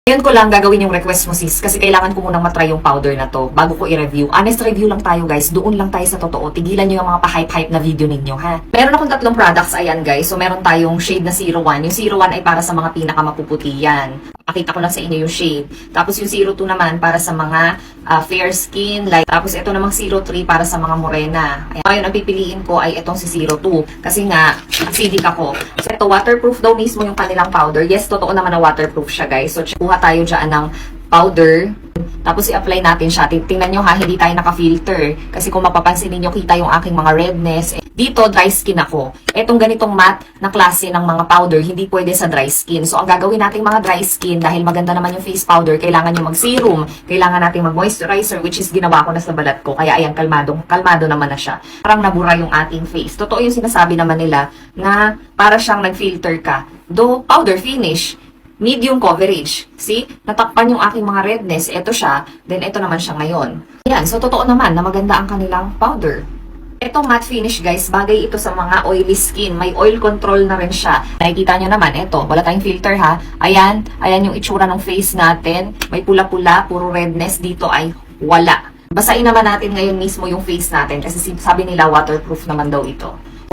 Ngayon ko lang gagawin yung request mo sis kasi kailangan ko munang matry yung powder na to bago ko i-review. Honest review lang tayo guys, doon lang tayo sa totoo. Tigilan nyo yung mga pa-hype-hype na video ninyo ha. Meron akong tatlong products, ayan guys. So meron tayong shade na 01. Yung 01 ay para sa mga pinakamapuputi yan. Pakita ko lang sa inyo yung shade. Tapos yung 02 naman para sa mga fair skin. Tapos ito namang 03 para sa mga morena. Ayan. Ngayon ang pipiliin ko ay itong si 02 kasi nga acidic ako. So ito waterproof daw mismo yung kanilang powder. Yes, totoo naman na waterproof siya guys. So kuha tayo dyan ng powder. Tapos i-apply natin siya. Tingnan nyo ha, hindi tayo naka-filter. Kasi kung mapapansin ninyo, kita yung aking mga redness. Dito, dry skin ako. Etong ganitong matte na klase ng mga powder, hindi pwede sa dry skin. So, ang gagawin nating mga dry skin, dahil maganda naman yung face powder, kailangan nyo mag-serum. Kailangan nating mag-moisturizer, which is ginawa ko na sa balat ko. Kaya ayan, kalmado naman na siya. Parang nabura yung ating face. Totoo yung sinasabi naman nila na para siyang nag-filter ka. Though, powder finish. Medium coverage. See? Natakpan yung aking mga redness. Ito siya. Then, ito naman siya ngayon. Ayan. So, totoo naman na maganda ang kanilang powder. Ito matte finish, guys. Bagay ito sa mga oily skin. May oil control na rin siya. Nakikita nyo naman. Ito. Wala tayong filter, ha? Ayan. Ayan yung itsura ng face natin. May pula-pula. Puro redness. Dito ay wala. Basain naman natin ngayon mismo yung face natin. Kasi sabi nila waterproof naman daw ito.